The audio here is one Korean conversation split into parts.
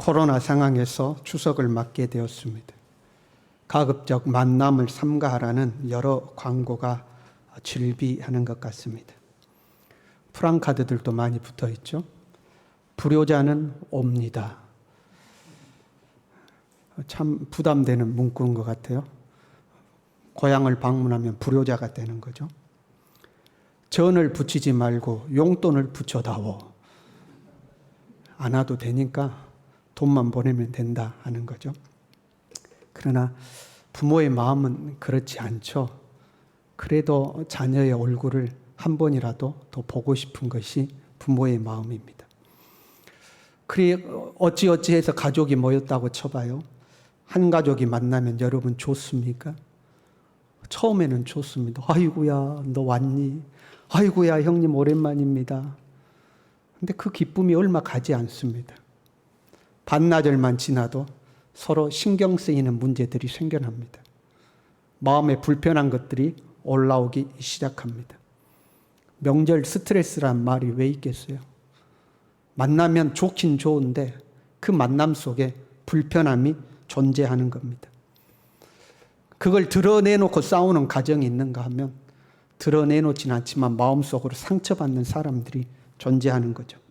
코로나 상황에서 추석을 맞게 되었습니다. 가급적 만남을 삼가하라는 여러 광고가 즐비하는 것 같습니다. 프랑카드들도 많이 붙어 있죠. 불효자는 옵니다. 참 부담되는 문구인 것 같아요. 고향을 방문하면 불효자가 되는 거죠. 전을 붙이지 말고 용돈을 붙여다오. 안 와도 되니까 돈만 보내면 된다 하는 거죠. 그러나 부모의 마음은 그렇지 않죠. 그래도 자녀의 얼굴을 한 번이라도 더 보고 싶은 것이 부모의 마음입니다. 그래 어찌어찌해서 가족이 모였다고 쳐봐요. 한 가족이 만나면 여러분 좋습니까? 처음에는 좋습니다. 아이고야 너 왔니? 아이고야 형님 오랜만입니다. 근데 그 기쁨이 얼마 가지 않습니다. 반나절만 지나도 서로 신경 쓰이는 문제들이 생겨납니다. 마음에 불편한 것들이 올라오기 시작합니다. 명절 스트레스란 말이 왜 있겠어요? 만나면 좋긴 좋은데 그 만남 속에 불편함이 존재하는 겁니다. 그걸 드러내놓고 싸우는 가정이 있는가 하면 드러내놓진 않지만 마음속으로 상처받는 사람들이 존재하는 거죠.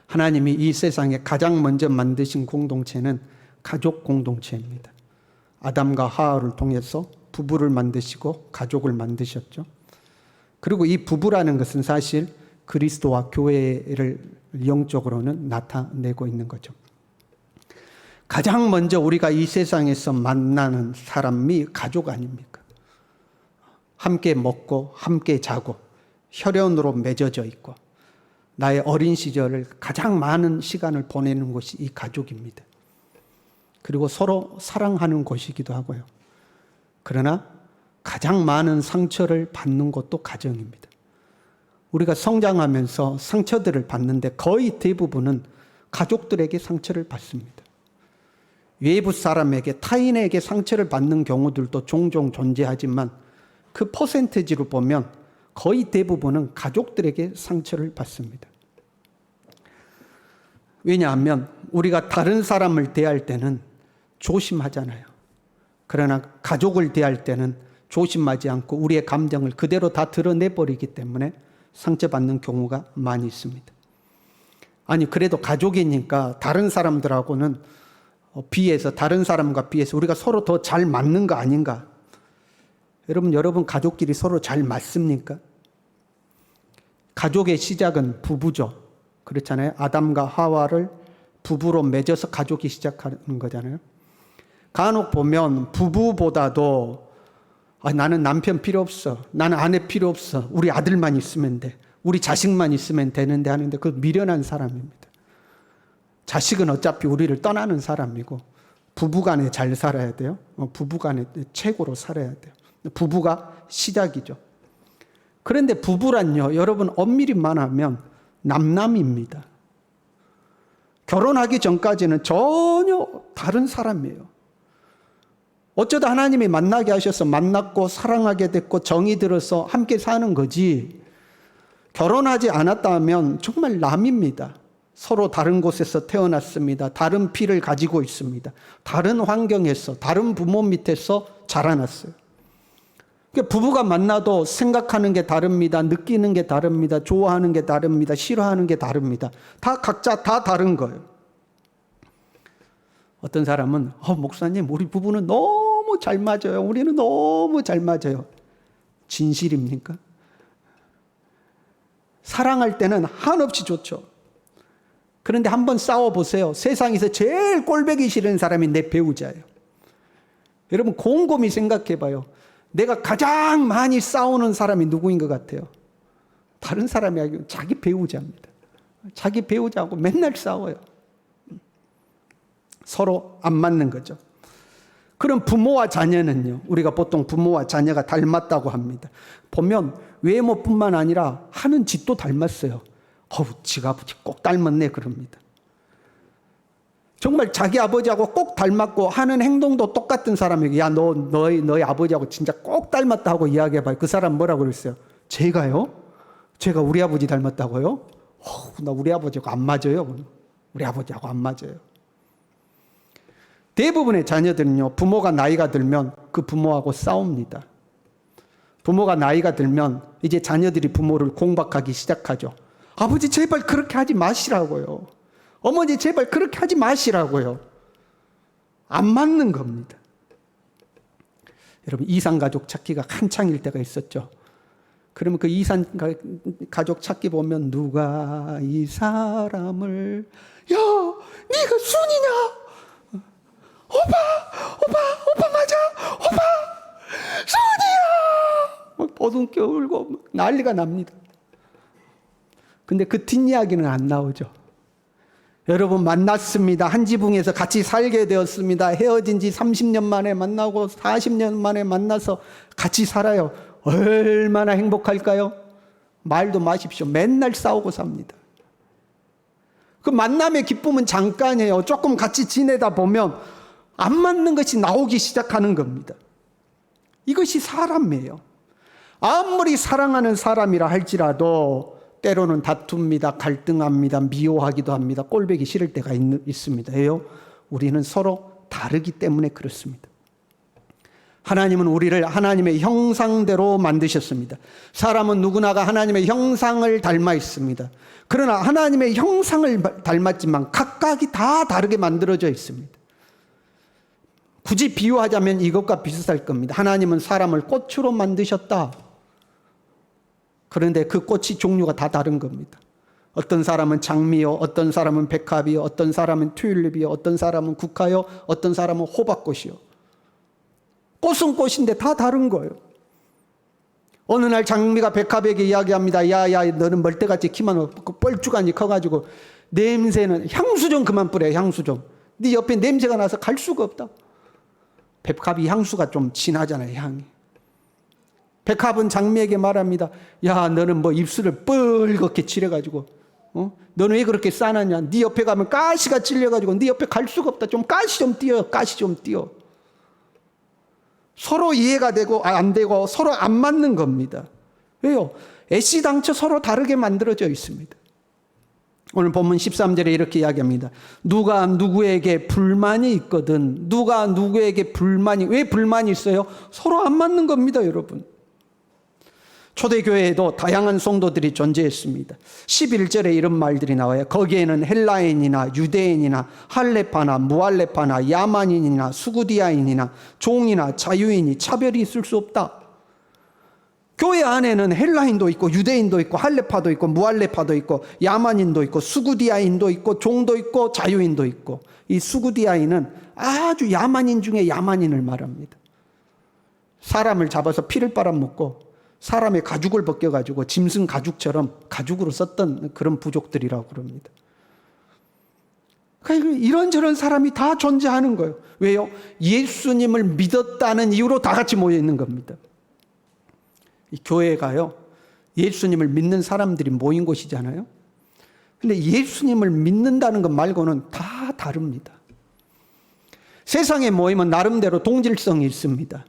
하나님이 이 세상에 가장 먼저 만드신 공동체는 가족 공동체입니다. 아담과 하와를 통해서 부부를 만드시고 가족을 만드셨죠. 그리고 이 부부라는 것은 사실 그리스도와 교회를 영적으로는 나타내고 있는 거죠. 가장 먼저 우리가 이 세상에서 만나는 사람이 가족 아닙니까? 함께 먹고 함께 자고 혈연으로 맺어져 있고 나의 어린 시절을 가장 많은 시간을 보내는 곳이 이 가족입니다. 그리고 서로 사랑하는 곳이기도 하고요. 그러나 가장 많은 상처를 받는 곳도 가정입니다. 우리가 성장하면서 상처들을 받는데 거의 대부분은 가족들에게 상처를 받습니다. 외부 사람에게 타인에게 상처를 받는 경우들도 종종 존재하지만 그 퍼센티지로 보면 거의 대부분은 가족들에게 상처를 받습니다. 왜냐하면 우리가 다른 사람을 대할 때는 조심하잖아요. 그러나 가족을 대할 때는 조심하지 않고 우리의 감정을 그대로 다 드러내버리기 때문에 상처받는 경우가 많이 있습니다. 아니 그래도 가족이니까 다른 사람들하고는 비해서 다른 사람과 비해서 우리가 서로 더 잘 맞는 거 아닌가? 여러분 가족끼리 서로 잘 맞습니까? 가족의 시작은 부부죠. 그렇잖아요. 아담과 하와를 부부로 맺어서 가족이 시작하는 거잖아요. 간혹 보면 부부보다도 나는 남편 필요 없어. 나는 아내 필요 없어. 우리 아들만 있으면 돼. 우리 자식만 있으면 되는데 하는데 그 미련한 사람입니다. 자식은 어차피 우리를 떠나는 사람이고 부부간에 잘 살아야 돼요. 부부간에 최고로 살아야 돼요. 부부가 시작이죠. 그런데 부부란요, 여러분 엄밀히 말하면 남남입니다. 결혼하기 전까지는 전혀 다른 사람이에요. 어쩌다 하나님이 만나게 하셔서 만났고 사랑하게 됐고 정이 들어서 함께 사는 거지, 결혼하지 않았다면 정말 남입니다. 서로 다른 곳에서 태어났습니다. 다른 피를 가지고 있습니다. 다른 환경에서, 다른 부모 밑에서 자라났어요. 부부가 만나도 생각하는 게 다릅니다. 느끼는 게 다릅니다. 좋아하는 게 다릅니다. 싫어하는 게 다릅니다. 다 각자 다 다른 거예요. 어떤 사람은 목사님 우리 부부는 너무 잘 맞아요. 우리는 너무 잘 맞아요. 진실입니까? 사랑할 때는 한없이 좋죠. 그런데 한번 싸워보세요. 세상에서 제일 꼴보기 싫은 사람이 내 배우자예요. 여러분 곰곰이 생각해봐요. 내가 가장 많이 싸우는 사람이 누구인 것 같아요? 다른 사람이 아니고 자기 배우자입니다. 자기 배우자하고 맨날 싸워요. 서로 안 맞는 거죠. 그럼 부모와 자녀는요, 우리가 보통 부모와 자녀가 닮았다고 합니다. 보면 외모뿐만 아니라 하는 짓도 닮았어요. 지가 아버지 꼭 닮았네 그럽니다. 정말 자기 아버지하고 꼭 닮았고 하는 행동도 똑같은 사람에게 너희 아버지하고 진짜 꼭 닮았다고 이야기해봐요. 그 사람 뭐라고 그랬어요? 제가요? 제가 우리 아버지 닮았다고요? 나 우리 아버지하고 안 맞아요. 우리 아버지하고 안 맞아요. 대부분의 자녀들은요, 부모가 나이가 들면 그 부모하고 싸웁니다. 부모가 나이가 들면 이제 자녀들이 부모를 공박하기 시작하죠. 아버지 제발 그렇게 하지 마시라고요. 어머니 제발 그렇게 하지 마시라고요. 안 맞는 겁니다. 여러분, 이산가족 찾기가 한창일 때가 있었죠. 그러면 그 이산가족 찾기 보면 누가 이 사람을 야 네가 순이냐? 오빠 맞아? 오빠 순이야! 막 보듬겨 울고 난리가 납니다. 근데 그 뒷이야기는 안 나오죠. 여러분, 만났습니다. 한 지붕에서 같이 살게 되었습니다. 헤어진 지 30년 만에 만나고 40년 만에 만나서 같이 살아요. 얼마나 행복할까요? 말도 마십시오. 맨날 싸우고 삽니다. 그 만남의 기쁨은 잠깐이에요. 조금 같이 지내다 보면 안 맞는 것이 나오기 시작하는 겁니다. 이것이 사람이에요. 아무리 사랑하는 사람이라 할지라도 때로는 다툽니다. 갈등합니다. 미워하기도 합니다. 꼴보기 싫을 때가 있습니다. 왜요? 우리는 서로 다르기 때문에 그렇습니다. 하나님은 우리를 하나님의 형상대로 만드셨습니다. 사람은 누구나가 하나님의 형상을 닮아 있습니다. 그러나 하나님의 형상을 닮았지만 각각이 다 다르게 만들어져 있습니다. 굳이 비유하자면 이것과 비슷할 겁니다. 하나님은 사람을 꽃으로 만드셨다. 그런데 그 꽃이 종류가 다 다른 겁니다. 어떤 사람은 장미요, 어떤 사람은 백합이요, 어떤 사람은 튤립이요, 어떤 사람은 국화요, 어떤 사람은 호박꽃이요. 꽃은 꽃인데 다 다른 거예요. 어느 날 장미가 백합에게 이야기합니다. 야야, 너는 멀대같이 키만 없고 뻘쭉하니 커가지고 냄새는 향수 좀 그만 뿌려. 향수 좀. 네 옆에 냄새가 나서 갈 수가 없다. 백합이 향수가 좀 진하잖아요, 향이. 백합은 장미에게 말합니다. 야, 너는 뭐 입술을 뻘겋게 칠해가지고 너는 왜 그렇게 싸놨냐? 네 옆에 가면 가시가 찔려가지고 네 옆에 갈 수가 없다. 좀 가시 좀 띄어. 가시 좀 띄어. 서로 이해가 되고 안 되고 서로 안 맞는 겁니다. 왜요? 애시당초 서로 다르게 만들어져 있습니다. 오늘 본문 13절에 이렇게 이야기합니다. 누가 누구에게 불만이 있거든. 누가 누구에게 왜 불만이 있어요? 서로 안 맞는 겁니다, 여러분. 초대교회에도 다양한 성도들이 존재했습니다. 11절에 이런 말들이 나와요. 거기에는 헬라인이나 유대인이나 할레파나 무할레파나 야만인이나 수구디아인이나 종이나 자유인이 차별이 있을 수 없다. 교회 안에는 헬라인도 있고 유대인도 있고 할레파도 있고 무할레파도 있고 야만인도 있고 수구디아인도 있고 종도 있고 자유인도 있고, 이 수구디아인은 아주 야만인 중에 야만인을 말합니다. 사람을 잡아서 피를 빨아먹고 사람의 가죽을 벗겨가지고 짐승 가죽처럼 가죽으로 썼던 그런 부족들이라고 그럽니다. 그러니까 이런저런 사람이 다 존재하는 거예요. 왜요? 예수님을 믿었다는 이유로 다 같이 모여 있는 겁니다. 이 교회가요, 예수님을 믿는 사람들이 모인 곳이잖아요. 근데 예수님을 믿는다는 것 말고는 다 다릅니다. 세상에 모이면 나름대로 동질성이 있습니다.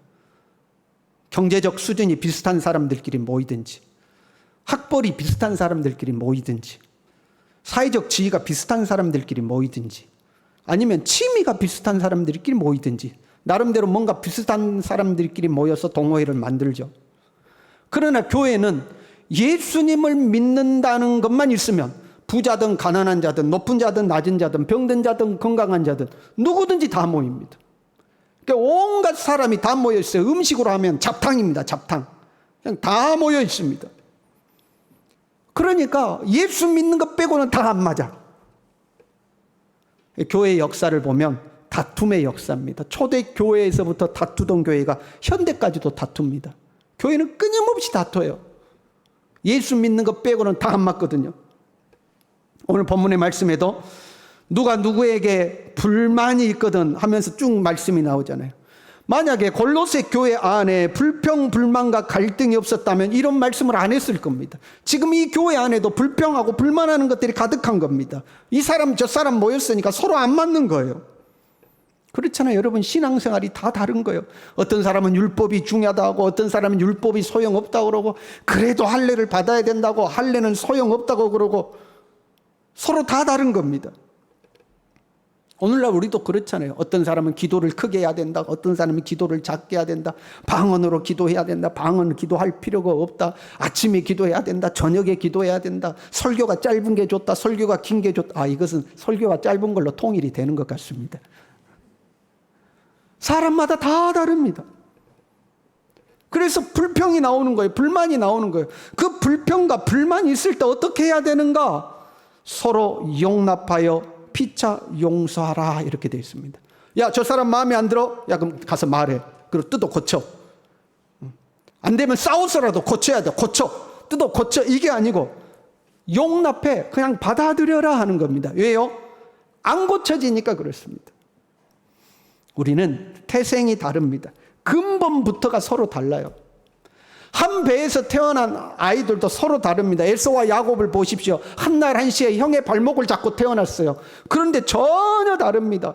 경제적 수준이 비슷한 사람들끼리 모이든지, 학벌이 비슷한 사람들끼리 모이든지, 사회적 지위가 비슷한 사람들끼리 모이든지, 아니면 취미가 비슷한 사람들끼리 모이든지, 나름대로 뭔가 비슷한 사람들끼리 모여서 동호회를 만들죠. 그러나 교회는 예수님을 믿는다는 것만 있으면 부자든 가난한 자든 높은 자든 낮은 자든 병든 자든 건강한 자든 누구든지 다 모입니다. 그러니까 온갖 사람이 다 모여 있어요. 음식으로 하면 잡탕입니다. 잡탕. 그냥 다 모여 있습니다. 그러니까 예수 믿는 것 빼고는 다 안 맞아. 교회의 역사를 보면 다툼의 역사입니다. 초대교회에서부터 다투던 교회가 현대까지도 다툽니다. 교회는 끊임없이 다퉈요. 예수 믿는 것 빼고는 다 안 맞거든요. 오늘 본문의 말씀에도 누가 누구에게 불만이 있거든 하면서 쭉 말씀이 나오잖아요. 만약에 골로새 교회 안에 불평, 불만과 갈등이 없었다면 이런 말씀을 안 했을 겁니다. 지금 이 교회 안에도 불평하고 불만하는 것들이 가득한 겁니다. 이 사람 저 사람 모였으니까 서로 안 맞는 거예요. 그렇잖아요. 여러분, 신앙생활이 다 다른 거예요. 어떤 사람은 율법이 중요하다고 하고 어떤 사람은 율법이 소용없다고 그러고 그래도 할례를 받아야 된다고 할례는 소용없다고 그러고 서로 다 다른 겁니다. 오늘날 우리도 그렇잖아요. 어떤 사람은 기도를 크게 해야 된다. 어떤 사람은 기도를 작게 해야 된다. 방언으로 기도해야 된다. 방언을 기도할 필요가 없다. 아침에 기도해야 된다. 저녁에 기도해야 된다. 설교가 짧은 게 좋다. 설교가 긴 게 좋다. 이것은 설교가 짧은 걸로 통일이 되는 것 같습니다. 사람마다 다 다릅니다. 그래서 불평이 나오는 거예요. 불만이 나오는 거예요. 그 불평과 불만이 있을 때 어떻게 해야 되는가? 서로 용납하여 피차 용서하라 이렇게 되어 있습니다. 야, 저 사람 마음에 안 들어? 야, 그럼 가서 말해. 그리고 뜯어 고쳐. 안 되면 싸워서라도 고쳐야 돼. 고쳐. 뜯어 고쳐. 이게 아니고 용납해. 그냥 받아들여라 하는 겁니다. 왜요? 안 고쳐지니까 그렇습니다. 우리는 태생이 다릅니다. 근본부터가 서로 달라요. 한 배에서 태어난 아이들도 서로 다릅니다. 에서와 야곱을 보십시오. 한날 한시에 형의 발목을 잡고 태어났어요. 그런데 전혀 다릅니다.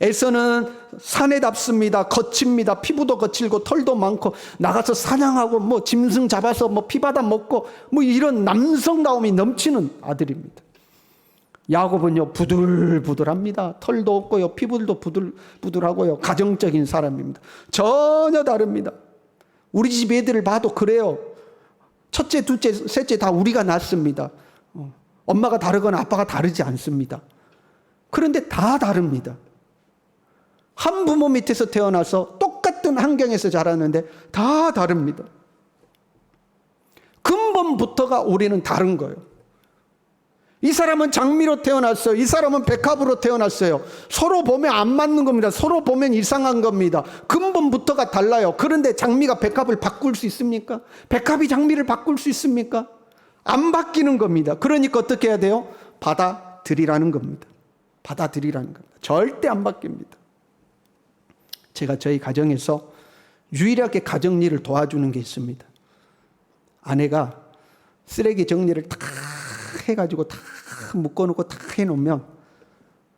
에서는 산에답습니다. 거칩니다. 피부도 거칠고 털도 많고 나가서 사냥하고 뭐 짐승 잡아서 뭐 피받아 먹고 뭐 이런 남성다움이 넘치는 아들입니다. 야곱은요 부들부들합니다. 털도 없고요 피부도 부들부들하고요 가정적인 사람입니다. 전혀 다릅니다. 우리 집 애들을 봐도 그래요. 첫째, 둘째, 셋째 다 우리가 낳습니다. 엄마가 다르거나 아빠가 다르지 않습니다. 그런데 다 다릅니다. 한 부모 밑에서 태어나서 똑같은 환경에서 자라는데 다 다릅니다. 근본부터가 우리는 다른 거예요. 이 사람은 장미로 태어났어요. 이 사람은 백합으로 태어났어요. 서로 보면 안 맞는 겁니다. 서로 보면 이상한 겁니다. 근본부터가 달라요. 그런데 장미가 백합을 바꿀 수 있습니까? 백합이 장미를 바꿀 수 있습니까? 안 바뀌는 겁니다. 그러니까 어떻게 해야 돼요? 받아들이라는 겁니다. 받아들이라는 겁니다. 절대 안 바뀝니다. 제가 저희 가정에서 유일하게 가정 일을 도와주는 게 있습니다. 아내가 쓰레기 정리를 다 해가지고 다 묶어놓고 다 해놓으면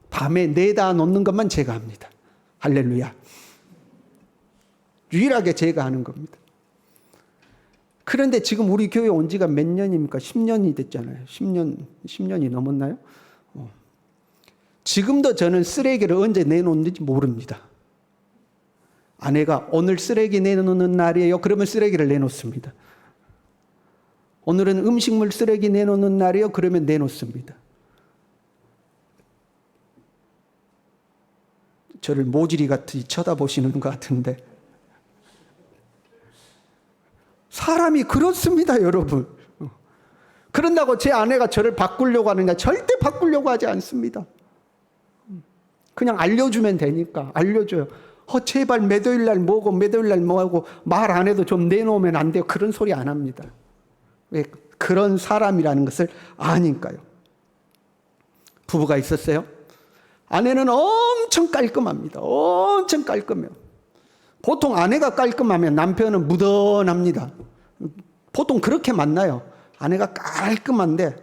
밤에 내다 놓는 것만 제가 합니다. 할렐루야. 유일하게 제가 하는 겁니다. 그런데 지금 우리 교회 온 지가 몇 년입니까? 10년이 됐잖아요. 10년이 넘었나요? 지금도 저는 쓰레기를 언제 내놓는지 모릅니다. 아내가 오늘 쓰레기 내놓는 날이에요. 그러면 쓰레기를 내놓습니다. 오늘은 음식물 쓰레기 내놓는 날이에요. 그러면 내놓습니다. 저를 모질이 같이 쳐다보시는 것 같은데 사람이 그렇습니다, 여러분. 그런다고 제 아내가 저를 바꾸려고 하느냐? 절대 바꾸려고 하지 않습니다. 그냥 알려주면 되니까 알려줘요. 제발 매도일 날 뭐고 매도일 날 뭐하고 말 안 해도 좀 내놓으면 안 돼요. 그런 소리 안 합니다. 왜? 그런 사람이라는 것을 아니까요. 부부가 있었어요. 아내는 엄청 깔끔합니다. 엄청 깔끔해요. 보통 아내가 깔끔하면 남편은 무던합니다. 보통 그렇게 만나요. 아내가 깔끔한데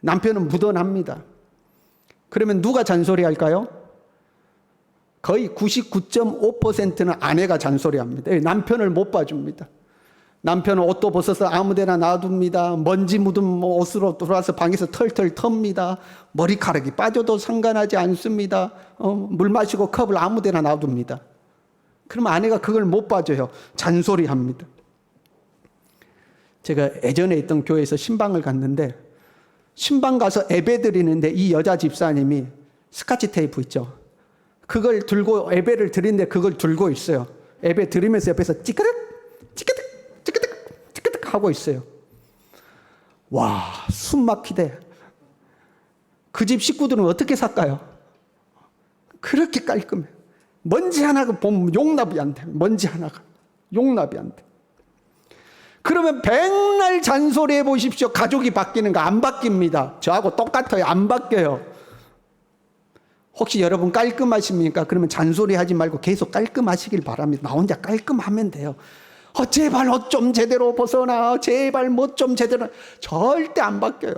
남편은 무던합니다. 그러면 누가 잔소리할까요? 거의 99.5%는 아내가 잔소리합니다. 남편을 못 봐줍니다. 남편은 옷도 벗어서 아무데나 놔둡니다. 먼지 묻은 옷으로 들어와서 방에서 털털 텁니다. 머리카락이 빠져도 상관하지 않습니다. 물 마시고 컵을 아무데나 놔둡니다. 그러면 아내가 그걸 못 봐줘요. 잔소리합니다. 제가 예전에 있던 교회에서 신방을 갔는데 신방 가서 예배 드리는데 이 여자 집사님이 스카치 테이프 있죠. 그걸 들고 예배를 드리는데 그걸 들고 있어요. 예배 드리면서 옆에서 찌끄득 하고 있어요. 와, 숨 막히대. 그 집 식구들은 어떻게 살까요? 그렇게 깔끔해. 먼지 하나가 보면 용납이 안 돼. 먼지 하나가 용납이 안 돼. 그러면 백날 잔소리해 보십시오. 가족이 바뀌는 거 안 바뀝니다. 저하고 똑같아요. 안 바뀌어요. 혹시 여러분 깔끔하십니까? 그러면 잔소리하지 말고 계속 깔끔하시길 바랍니다. 나 혼자 깔끔하면 돼요. 제발 옷 좀 제대로 벗어나. 제발 뭐 좀 제대로. 절대 안 바뀌어요.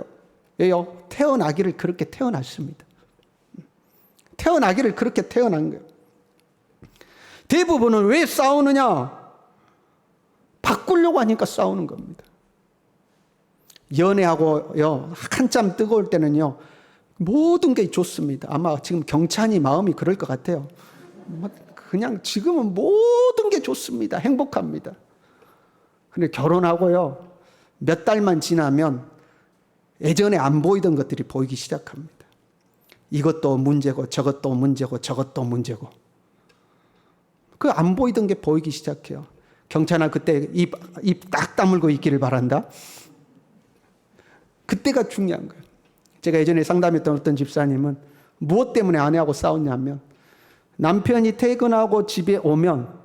왜요? 태어나기를 그렇게 태어났습니다. 태어나기를 그렇게 태어난 거예요. 대부분은 왜 싸우느냐? 바꾸려고 하니까 싸우는 겁니다. 연애하고요, 한참 뜨거울 때는요, 모든 게 좋습니다. 아마 지금 경찬이 마음이 그럴 것 같아요. 그냥 지금은 모든 게 좋습니다. 행복합니다. 근데 결혼하고요, 몇 달만 지나면 예전에 안 보이던 것들이 보이기 시작합니다. 이것도 문제고 저것도 문제고 저것도 문제고. 그 안 보이던 게 보이기 시작해요. 경찬아, 그때 입 딱 다물고 있기를 바란다. 그때가 중요한 거예요. 제가 예전에 상담했던 어떤 집사님은 무엇 때문에 아내하고 싸웠냐면, 남편이 퇴근하고 집에 오면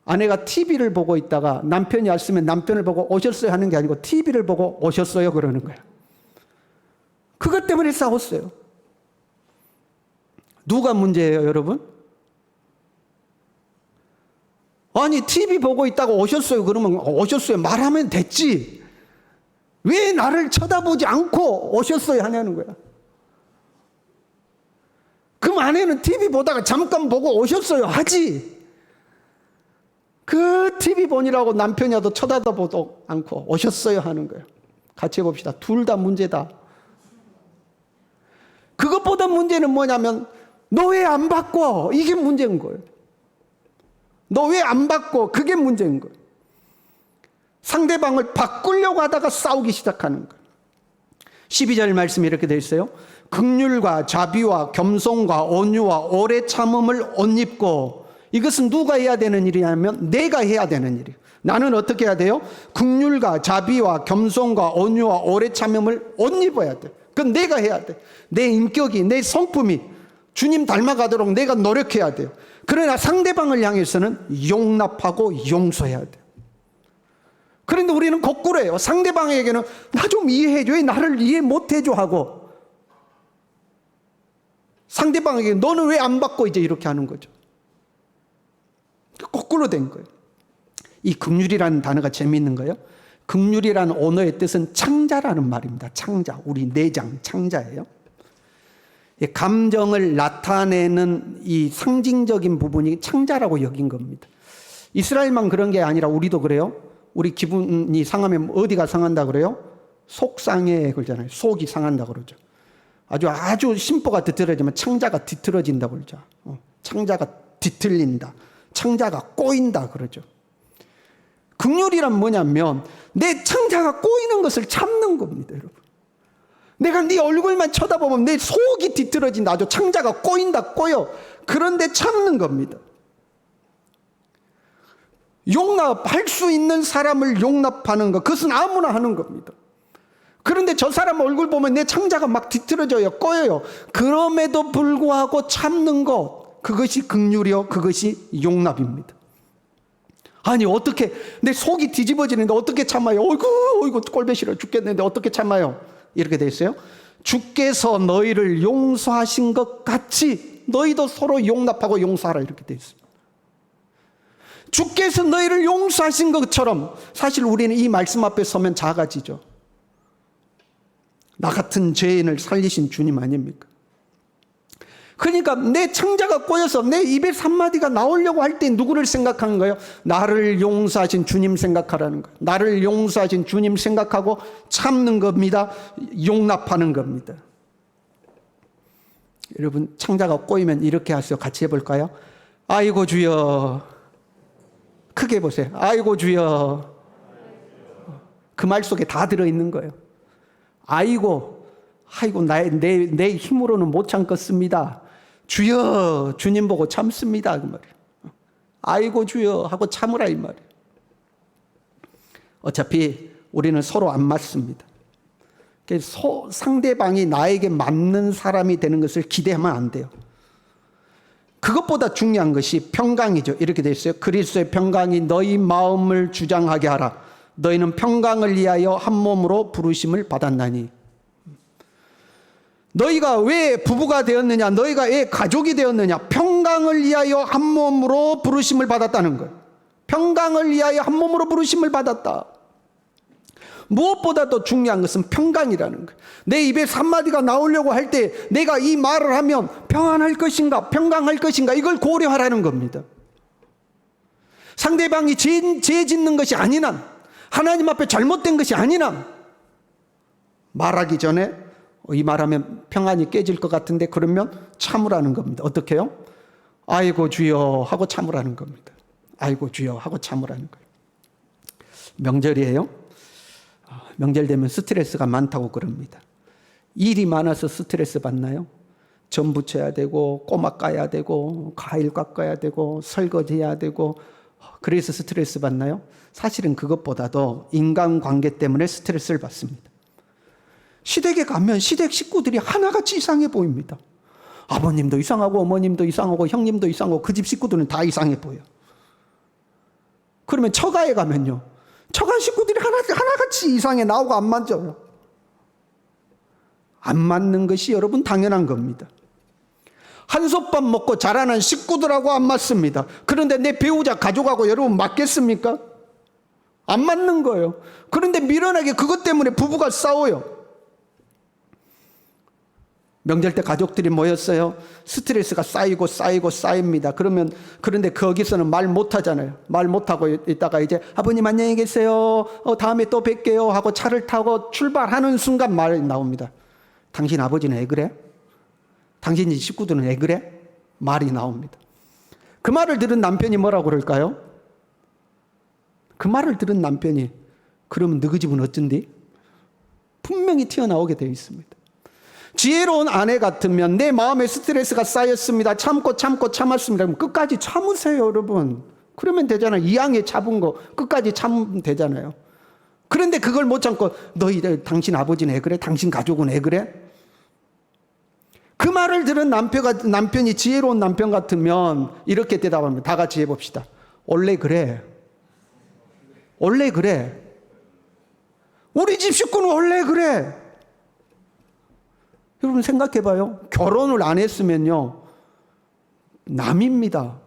아내가 TV를 보고 있다가 남편이 왔으면 남편을 보고 오셨어요 하는 게 아니고 TV를 보고 오셨어요 그러는 거예요. 그것 때문에 싸웠어요. 누가 문제예요, 여러분? 아니, TV 보고 있다가 오셨어요 그러면 오셨어요 말하면 됐지. 왜 나를 쳐다보지 않고 오셨어요 하냐는 거야. 그럼 아내는 TV 보다가 잠깐 보고 오셨어요 하지. 그 TV 보느라고 남편이 와도 쳐다보도 않고 오셨어요 하는 거예요. 같이 해봅시다. 둘 다 문제다. 그것보다 문제는 뭐냐면, 너 왜 안 바꿔? 이게 문제인 거예요. 너 왜 안 바꿔? 그게 문제인 거예요. 상대방을 바꾸려고 하다가 싸우기 시작하는 거예요. 12절 말씀이 이렇게 되어 있어요. 긍휼과 자비와 겸손과 온유와 오래 참음을 옷 입고. 이것은 누가 해야 되는 일이냐면 내가 해야 되는 일이에요. 나는 어떻게 해야 돼요? 긍휼과 자비와 겸손과 온유와 오래 참음을 옷 입어야 돼. 그건 내가 해야 돼. 내 인격이, 내 성품이 주님 닮아가도록 내가 노력해야 돼요. 그러나 상대방을 향해서는 용납하고 용서해야 돼요. 그런데 우리는 거꾸로 해요. 상대방에게는 나 좀 이해해줘. 왜 나를 이해 못해줘 하고, 상대방에게 너는 왜 안 받고 이제 이렇게 하는 거죠. 거꾸로 된 거예요. 이 긍휼이라는 단어가 재미있는 거예요. 긍휼이라는 언어의 뜻은 창자라는 말입니다. 창자, 우리 내장 창자예요. 감정을 나타내는 이 상징적인 부분이 창자라고 여긴 겁니다. 이스라엘만 그런 게 아니라 우리도 그래요. 우리 기분이 상하면 어디가 상한다 그래요? 속상해 그러잖아요. 속이 상한다 그러죠. 아주 심보가 뒤틀어지면 창자가 뒤틀어진다 그러죠. 창자가 뒤틀린다. 창자가 꼬인다 그러죠. 긍휼이란 뭐냐면 내 창자가 꼬이는 것을 참는 겁니다, 여러분. 내가 네 얼굴만 쳐다보면 내 속이 뒤틀어진다. 아주 창자가 꼬인다, 꼬여. 그런데 참는 겁니다. 용납할 수 있는 사람을 용납하는 것, 그것은 아무나 하는 겁니다. 그런데 저 사람 얼굴 보면 내 창자가 막 뒤틀어져요, 꼬여요. 그럼에도 불구하고 참는 것, 그것이 긍휼이요, 그것이 용납입니다. 아니, 어떻게 내 속이 뒤집어지는데 어떻게 참아요? 어이구 꼴배 싫어 죽겠는데 어떻게 참아요? 이렇게 돼 있어요. 주께서 너희를 용서하신 것 같이 너희도 서로 용납하고 용서하라, 이렇게 돼 있어요. 주께서 너희를 용서하신 것처럼. 사실 우리는 이 말씀 앞에 서면 작아지죠. 나 같은 죄인을 살리신 주님 아닙니까? 그러니까 내 창자가 꼬여서 내 입에서 한마디가 나오려고 할 때 누구를 생각하는 거예요? 나를 용서하신 주님 생각하라는 거예요. 나를 용서하신 주님 생각하고 참는 겁니다. 용납하는 겁니다. 여러분, 창자가 꼬이면 이렇게 하세요. 같이 해볼까요? 아이고 주여. 크게 해보세요. 아이고 주여. 그 말 속에 다 들어있는 거예요. 아이고 내 힘으로는 못 참겠습니다. 주여, 주님 보고 참습니다, 그 말이에요. 아이고 주여 하고 참으라, 이 말이에요. 어차피 우리는 서로 안 맞습니다. 상대방이 나에게 맞는 사람이 되는 것을 기대하면 안 돼요. 그것보다 중요한 것이 평강이죠. 이렇게 되어 있어요. 그리스도의 평강이 너희 마음을 주장하게 하라. 너희는 평강을 위하여 한 몸으로 부르심을 받았나니. 너희가 왜 부부가 되었느냐, 너희가 왜 가족이 되었느냐, 평강을 위하여 한 몸으로 부르심을 받았다는 거예요. 평강을 위하여 한 몸으로 부르심을 받았다. 무엇보다도 중요한 것은 평강이라는 거예요. 내 입에서 한마디가 나오려고 할 때 내가 이 말을 하면 평안할 것인가, 평강할 것인가, 이걸 고려하라는 겁니다. 상대방이 죄 짓는 것이 아니나, 하나님 앞에 잘못된 것이 아니나, 말하기 전에 이 말하면 평안이 깨질 것 같은데 그러면 참으라는 겁니다. 어떻게 해요? 아이고 주여 하고 참으라는 겁니다. 아이고 주여 하고 참으라는 거예요. 명절이에요. 명절 되면 스트레스가 많다고 그럽니다. 일이 많아서 스트레스 받나요? 전 부쳐야 되고 꼬막 까야 되고 과일 깎아야 되고 설거지해야 되고 그래서 스트레스 받나요? 사실은 그것보다도 인간관계 때문에 스트레스를 받습니다. 시댁에 가면 시댁 식구들이 하나같이 이상해 보입니다. 아버님도 이상하고 어머님도 이상하고 형님도 이상하고 그 집 식구들은 다 이상해 보여. 그러면 처가에 가면요, 처가 식구들이 하나같이 이상해 나오고 안 맞아요. 안 맞는 것이 여러분 당연한 겁니다. 한솥밥 먹고 자라는 식구들하고 안 맞습니다. 그런데 내 배우자 가족하고 여러분 맞겠습니까? 안 맞는 거예요. 그런데 미련하게 그것 때문에 부부가 싸워요. 명절 때 가족들이 모였어요. 스트레스가 쌓입니다. 그런데 거기서는 말 못하잖아요. 말 못하고 있다가 이제 아버님 안녕히 계세요. 다음에 또 뵐게요 하고 차를 타고 출발하는 순간 말이 나옵니다. 당신 아버지는 왜 그래? 당신 식구들은 왜 그래? 말이 나옵니다. 그 말을 들은 남편이 뭐라고 그럴까요? 그 말을 들은 남편이 그러면 너희 집은 어쩐디? 분명히 튀어나오게 되어 있습니다. 지혜로운 아내 같으면 내 마음에 스트레스가 쌓였습니다. 참았습니다. 그럼 끝까지 참으세요, 여러분. 그러면 되잖아요. 이왕에 잡은 거 끝까지 참으면 되잖아요. 그런데 그걸 못 참고 당신 아버지는 왜 그래? 당신 가족은 왜 그래? 그 말을 들은 남편이 지혜로운 남편 같으면 이렇게 대답합니다. 다 같이 해봅시다. 원래 그래. 원래 그래. 우리 집 식구는 원래 그래. 여러분 생각해봐요. 결혼을 안 했으면요, 남입니다.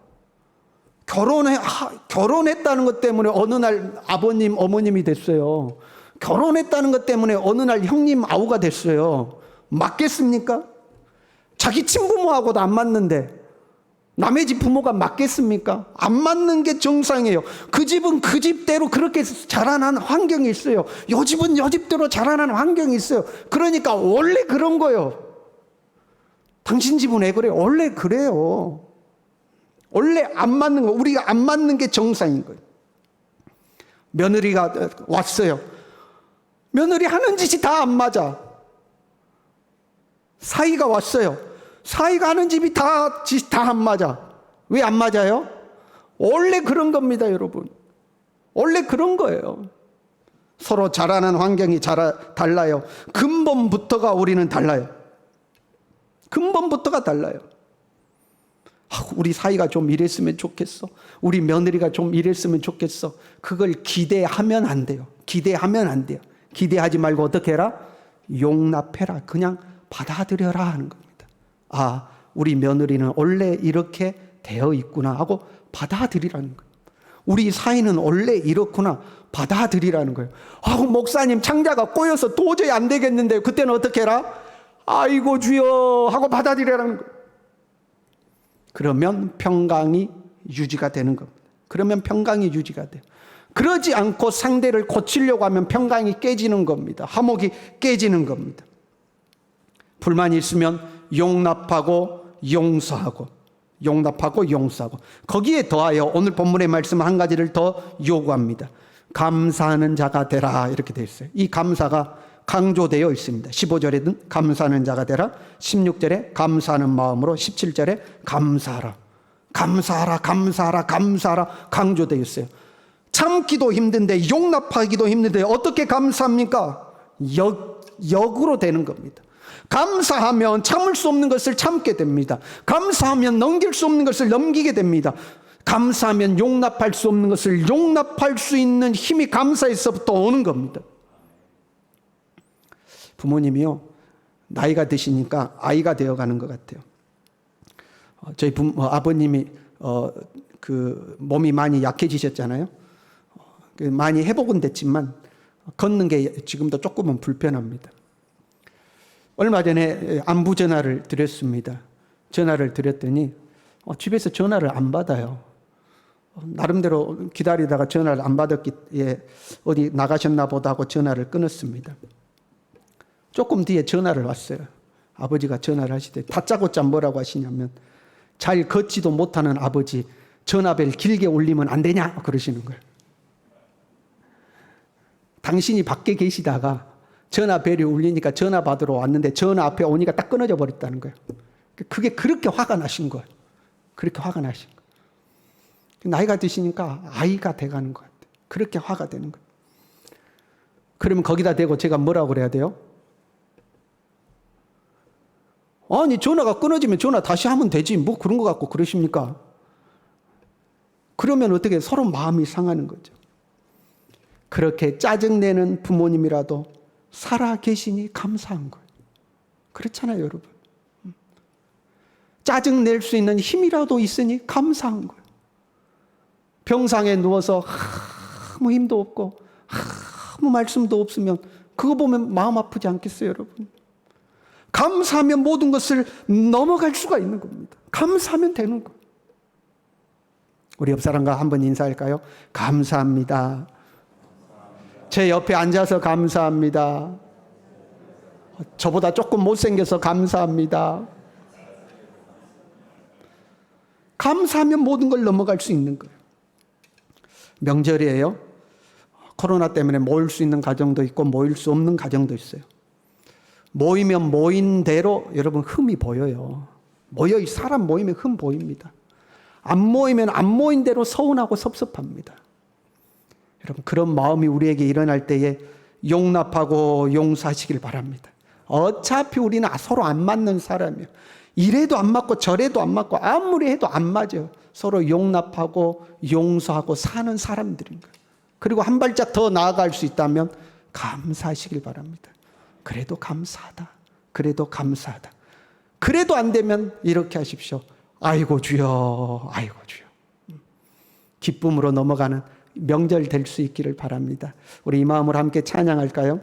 결혼했다는 것 때문에 어느 날 아버님, 어머님이 됐어요. 결혼했다는 것 때문에 어느 날 형님, 아우가 됐어요. 맞겠습니까? 자기 친부모하고도 안 맞는데 남의 집 부모가 맞겠습니까? 안 맞는 게 정상이에요. 그 집은 그 집대로 그렇게 자라난 환경이 있어요. 요 집은 요 집대로 자라난 환경이 있어요. 그러니까 원래 그런 거예요. 당신 집은 왜 그래요? 원래 그래요. 원래 안 맞는 거, 우리가 안 맞는 게 정상인 거예요. 며느리가 왔어요. 며느리 하는 짓이 다 안 맞아. 사위가 왔어요. 사위가 하는 집이 다 안 맞아. 왜 안 맞아요? 원래 그런 겁니다, 여러분. 원래 그런 거예요. 서로 자라는 환경이 달라요. 근본부터가 우리는 달라요. 근본부터가 달라요. 우리 사이가 좀 이랬으면 좋겠어. 우리 며느리가 좀 이랬으면 좋겠어. 그걸 기대하면 안 돼요. 기대하면 안 돼요. 기대하지 말고 어떻게 해라? 용납해라. 그냥 받아들여라 하는 겁니다. 아, 우리 며느리는 원래 이렇게 되어 있구나 하고 받아들이라는 거예요. 우리 사이는 원래 이렇구나 받아들이라는 거예요. 목사님 창자가 꼬여서 도저히 안 되겠는데 그때는 어떻게 해라? 아이고 주여 하고 받아들이라는 거예요. 그러면 평강이 유지가 되는 겁니다. 그러면 평강이 유지가 돼요. 그러지 않고 상대를 고치려고 하면 평강이 깨지는 겁니다. 화목이 깨지는 겁니다. 불만이 있으면 용납하고 용서하고 거기에 더하여 오늘 본문의 말씀 한 가지를 더 요구합니다. 감사하는 자가 되라 이렇게 되어 있어요. 이 감사가 강조되어 있습니다. 15절에는 감사하는 자가 되라, 16절에 감사하는 마음으로, 17절에 감사하라 강조되어 있어요. 참기도 힘든데 용납하기도 힘든데 어떻게 감사합니까? 역으로 되는 겁니다. 감사하면 참을 수 없는 것을 참게 됩니다. 감사하면 넘길 수 없는 것을 넘기게 됩니다. 감사하면 용납할 수 없는 것을 용납할 수 있는 힘이 감사에서부터 오는 겁니다. 부모님이요, 나이가 드시니까 아이가 되어가는 것 같아요. 저희 아버님이 몸이 많이 약해지셨잖아요. 많이 회복은 됐지만 걷는 게 지금도 조금은 불편합니다. 얼마 전에 안부 전화를 드렸습니다. 전화를 드렸더니 집에서 전화를 안 받아요. 나름대로 기다리다가 전화를 안 받았기에 어디 나가셨나 보다 하고 전화를 끊었습니다. 조금 뒤에 전화를 왔어요. 아버지가 전화를 하시되 다짜고짜 뭐라고 하시냐면 잘 걷지도 못하는 아버지 전화벨 길게 울리면 안 되냐 그러시는 거예요. 당신이 밖에 계시다가 전화벨이 울리니까 전화 받으러 왔는데 전화 앞에 오니까 딱 끊어져 버렸다는 거예요. 그게 그렇게 화가 나신 거예요. 그렇게 화가 나신 거예요. 나이가 드시니까 아이가 돼가는 것 같아요. 그렇게 화가 되는 거예요. 그러면 거기다 대고 제가 뭐라고 그래야 돼요? 아니 전화가 끊어지면 전화 다시 하면 되지 뭐 그런 거 갖고 그러십니까? 그러면 어떻게 서로 마음이 상하는 거죠. 그렇게 짜증내는 부모님이라도 살아 계시니 감사한 거예요. 그렇잖아요 여러분. 짜증낼 수 있는 힘이라도 있으니 감사한 거예요. 병상에 누워서 아무 힘도 없고 아무 말씀도 없으면 그거 보면 마음 아프지 않겠어요 여러분? 감사하면 모든 것을 넘어갈 수가 있는 겁니다. 감사하면 되는 거예요. 우리 옆 사람과 한번 인사할까요? 감사합니다. 제 옆에 앉아서 감사합니다. 저보다 조금 못생겨서 감사합니다. 감사하면 모든 걸 넘어갈 수 있는 거예요. 명절이에요. 코로나 때문에 모일 수 있는 가정도 있고 모일 수 없는 가정도 있어요. 모이면 모인 대로 여러분 흠이 보여요. 사람 모이면 흠 보입니다. 안 모이면 안 모인 대로 서운하고 섭섭합니다. 여러분 그런 마음이 우리에게 일어날 때에 용납하고 용서하시길 바랍니다. 어차피 우리는 서로 안 맞는 사람이에요. 이래도 안 맞고 저래도 안 맞고 아무리 해도 안 맞아요. 서로 용납하고 용서하고 사는 사람들인 거예요. 그리고 한 발짝 더 나아갈 수 있다면 감사하시길 바랍니다. 그래도 감사하다. 그래도 감사하다. 그래도 안 되면 이렇게 하십시오. 아이고 주여, 아이고 주여. 기쁨으로 넘어가는 명절 될 수 있기를 바랍니다. 우리 이 마음으로 함께 찬양할까요?